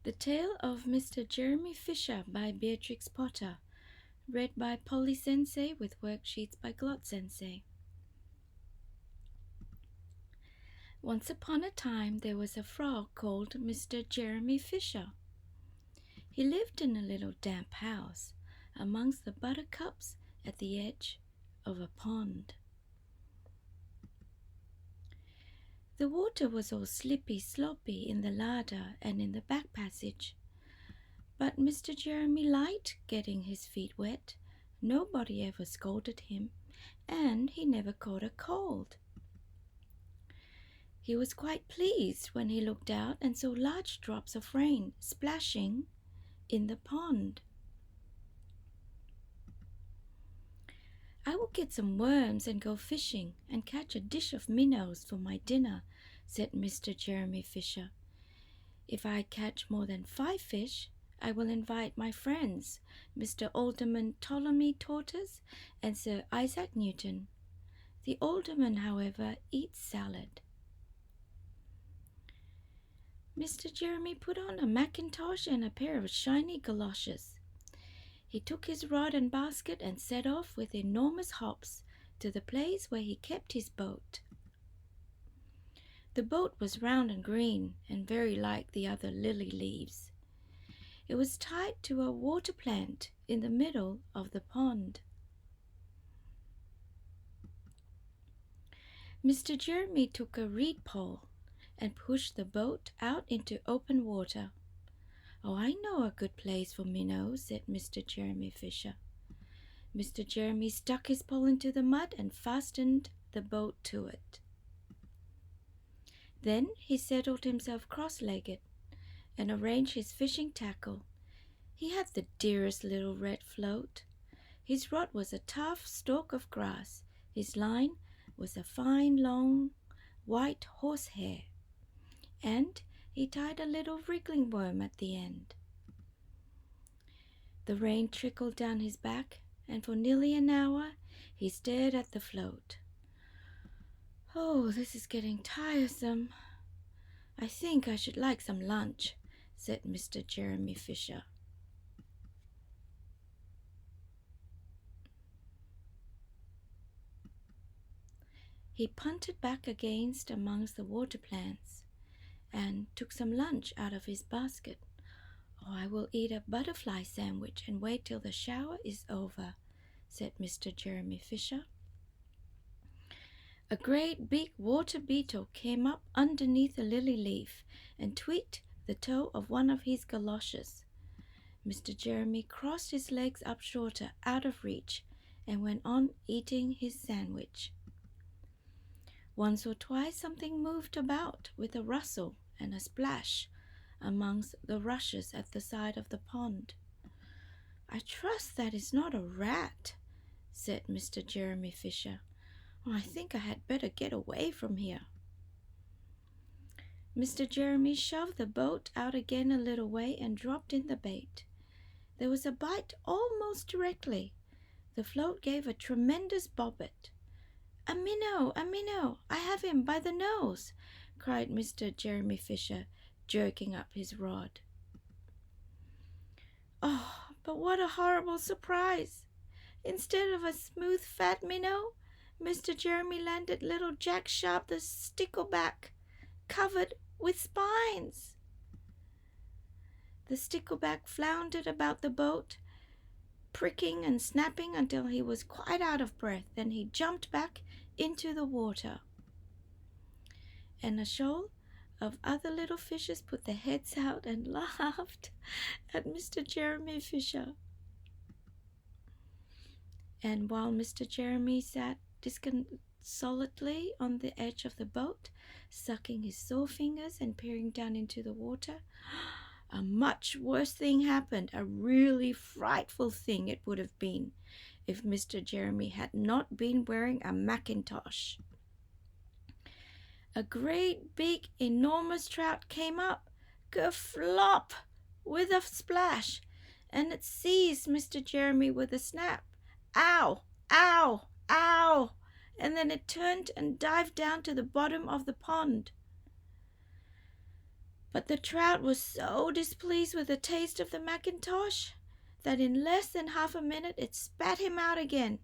The Tale of Mr. Jeremy Fisher by Beatrix Potter, read by Polly Sensei with worksheets by Glot Sensei. Once upon a time there was a frog called Mr. Jeremy Fisher. He lived in a little damp house amongst the buttercups at the edge of a pond. The water was all slippy-sloppy in the larder and in the back passage, but Mr. Jeremy liked getting his feet wet. Nobody ever scolded him, and he never caught a cold. He was quite pleased when he looked out and saw large drops of rain splashing in the pond. "I will get some worms and go fishing and catch a dish of minnows for my dinner," said Mr. Jeremy Fisher. "If I catch more than 5 fish, I will invite my friends, Mr. Alderman Ptolemy Tortoise and Sir Isaac Newton. The alderman, however, eats salad." Mr. Jeremy put on a mackintosh and a pair of shiny galoshes. He took his rod and basket and set off with enormous hops to the place where he kept his boat. The boat was round and green and very like the other lily leaves. It was tied to a water plant in the middle of the pond. Mr. Jeremy took a reed pole and pushed the boat out into open water. "Oh, I know a good place for minnows," said Mr. Jeremy Fisher. Mr. Jeremy stuck his pole into the mud and fastened the boat to it. Then he settled himself cross-legged and arranged his fishing tackle. He had the dearest little red float. His rod was a tough stalk of grass. His line was a fine, long, white horsehair. And he tied a little wriggling worm at the end. The rain trickled down his back, and for nearly an hour he stared at the float. "Oh, this is getting tiresome. I think I should like some lunch," said Mr. Jeremy Fisher. He punted back against amongst the water plants and took some lunch out of his basket. "Oh, I will eat a butterfly sandwich and wait till the shower is over," said Mr. Jeremy Fisher. A great big water beetle came up underneath a lily leaf and tweaked the toe of one of his galoshes. Mr. Jeremy crossed his legs up shorter, out of reach, and went on eating his sandwich. Once or twice something moved about with a rustle and a splash amongst the rushes at the side of the pond. "I trust that is not a rat," said Mr. Jeremy Fisher. "Oh, I think I had better get away from here." Mr. Jeremy shoved the boat out again a little way and dropped in the bait. There was a bite almost directly. The float gave a tremendous bobbit. "A minnow! A minnow! I have him by the nose!" cried Mr. Jeremy Fisher, jerking up his rod. Oh, but what a horrible surprise! Instead of a smooth fat minnow, Mr. Jeremy landed little Jack Sharp the stickleback, covered with spines. The stickleback floundered about the boat, pricking and snapping until he was quite out of breath. Then he jumped back into the water. And a shoal of other little fishes put their heads out and laughed at Mr. Jeremy Fisher. And while Mr. Jeremy sat disconsolately on the edge of the boat, sucking his sore fingers and peering down into the water, a much worse thing happened. A really frightful thing it would have been if Mr. Jeremy had not been wearing a mackintosh. A great big enormous trout came up, kerflop, with a splash, and it seized Mr. Jeremy with a snap. "Ow! Ow! Ow!" And then it turned and dived down to the bottom of the pond. But the trout was so displeased with the taste of the mackintosh that in less than half a minute it spat him out again,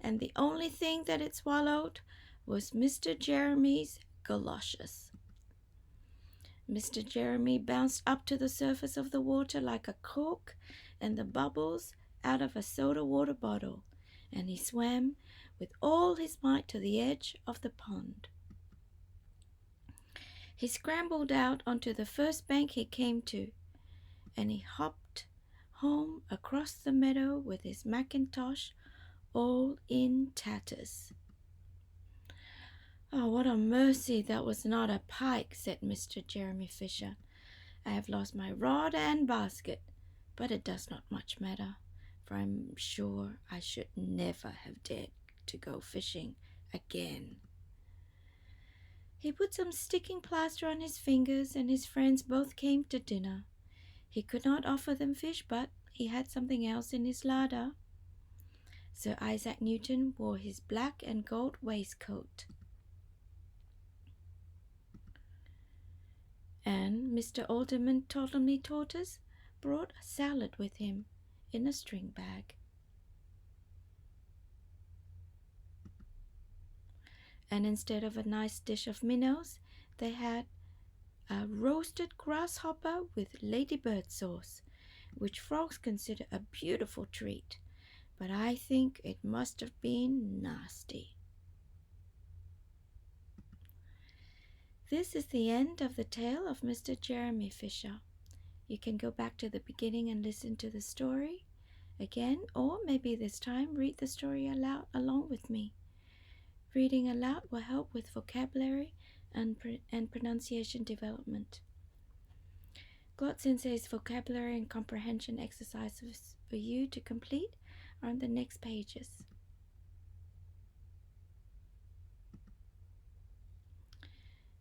and the only thing that it swallowed was Mr. Jeremy's galoshes. Mr. Jeremy bounced up to the surface of the water like a cork and the bubbles out of a soda water bottle, and he swam with all his might to the edge of the pond. He scrambled out onto the first bank he came to, and he hopped home across the meadow with his mackintosh all in tatters. "Oh, what a mercy that was not a pike," said Mr. Jeremy Fisher. "I have lost my rod and basket, but it does not much matter, for I'm sure I should never have dared to go fishing again." He put some sticking plaster on his fingers, and his friends both came to dinner. He could not offer them fish, but he had something else in his larder. Sir Isaac Newton wore his black and gold waistcoat, and Mr. Alderman Ptolemy Tortoise brought a salad with him in a string bag. And instead of a nice dish of minnows, they had a roasted grasshopper with ladybird sauce, which frogs consider a beautiful treat, but I think it must have been nasty. This is the end of the tale of Mr. Jeremy Fisher. You can go back to the beginning and listen to the story again, or maybe this time read the story aloud along with me. Reading aloud will help with vocabulary and pronunciation development. God Sensei's vocabulary and comprehension exercises for you to complete are on the next pages.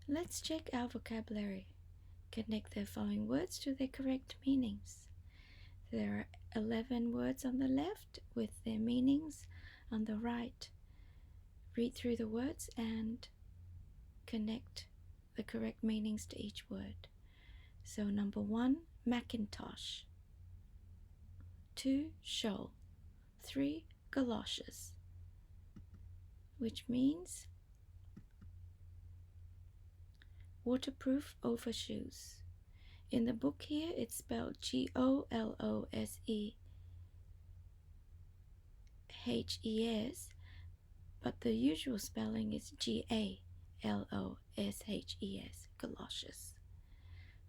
Let's check our vocabulary. Connect the following words to their correct meanings. There are 11 words on the left with their meanings on the right. Read through the words and connect the correct meanings to each word. So number 1, mackintosh. 2, shoal. 3, galoshes, which means waterproof overshoes. In the book here it's spelled G-O-L-O-S-E-H-E-S, but the usual spelling is G-A-L-O-S-H-E-S, galoshes.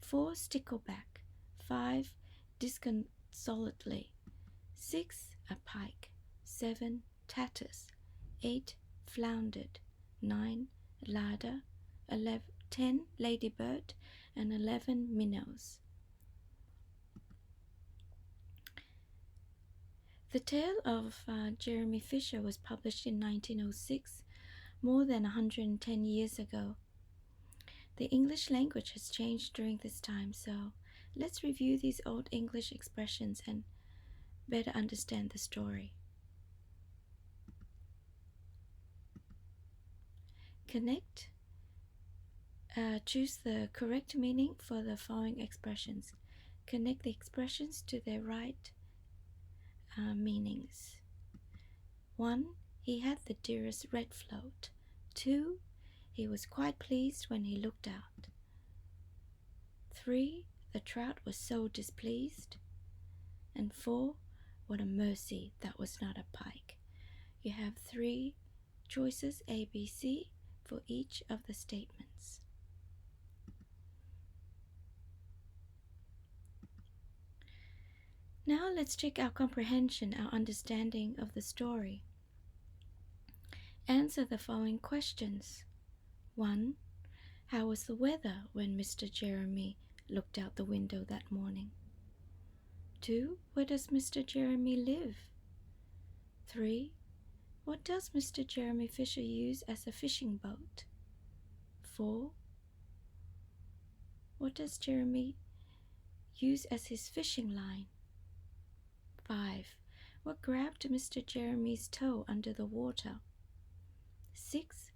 4, stickleback. 5, disconsolately. 6, a pike. 7, tatters. 8, floundered. 9, larder. 10, ladybird, and 11, minnows. The tale of Jeremy Fisher was published in 1906, more than 110 years ago. The English language has changed during this time, so let's review these old English expressions and better understand the story. Connect. Choose the correct meaning for the following expressions. Connect the expressions to their right meanings. 1, he had the dearest red float. 2, he was quite pleased when he looked out. 3, the trout was so displeased. And 4, what a mercy that was not a pike. You have 3 choices, A, B, C, for each of the statements. Now let's check our comprehension, our understanding of the story. Answer the following questions. 1, how was the weather when Mr. Jeremy looked out the window that morning? 2, where does Mr. Jeremy live? 3, what does Mr. Jeremy Fisher use as a fishing boat? 4, what does Jeremy use as his fishing line? 5, what grabbed Mr. Jeremy's toe under the water? 6,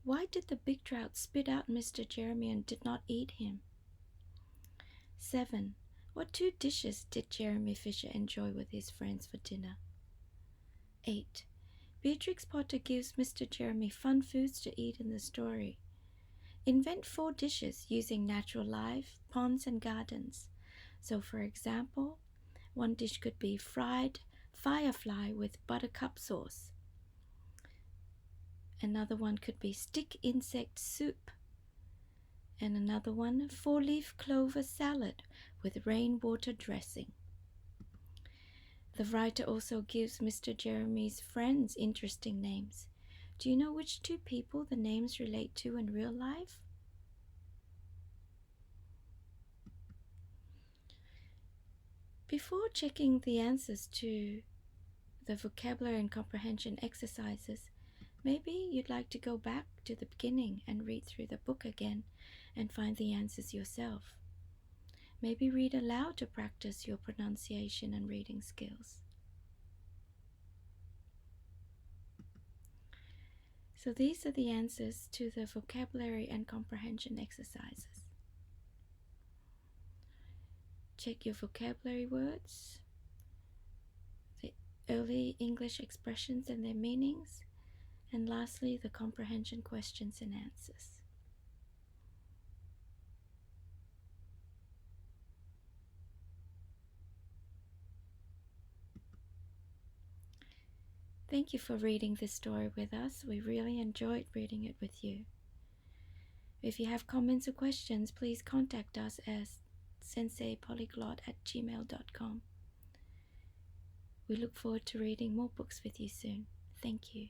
why did the big trout spit out Mr. Jeremy and did not eat him? 7. What 2 dishes did Jeremy Fisher enjoy with his friends for dinner? 8. Beatrix Potter gives Mr. Jeremy fun foods to eat in the story. Invent 4 dishes using natural life, ponds, and gardens. So, for example, one dish could be fried firefly with buttercup sauce. Another one could be stick insect soup. And another one, 4-leaf clover salad with rainwater dressing. The writer also gives Mr. Jeremy's friends interesting names. Do you know which 2 people the names relate to in real life? Before checking the answers to the vocabulary and comprehension exercises, maybe you'd like to go back to the beginning and read through the book again and find the answers yourself. Maybe read aloud to practice your pronunciation and reading skills. So these are the answers to the vocabulary and comprehension exercises. Check your vocabulary words, the early English expressions and their meanings, and lastly, the comprehension questions and answers. Thank you for reading this story with us. We really enjoyed reading it with you. If you have comments or questions, please contact us at senseipolyglot@gmail.com. We look forward to reading more books with you soon. Thank you.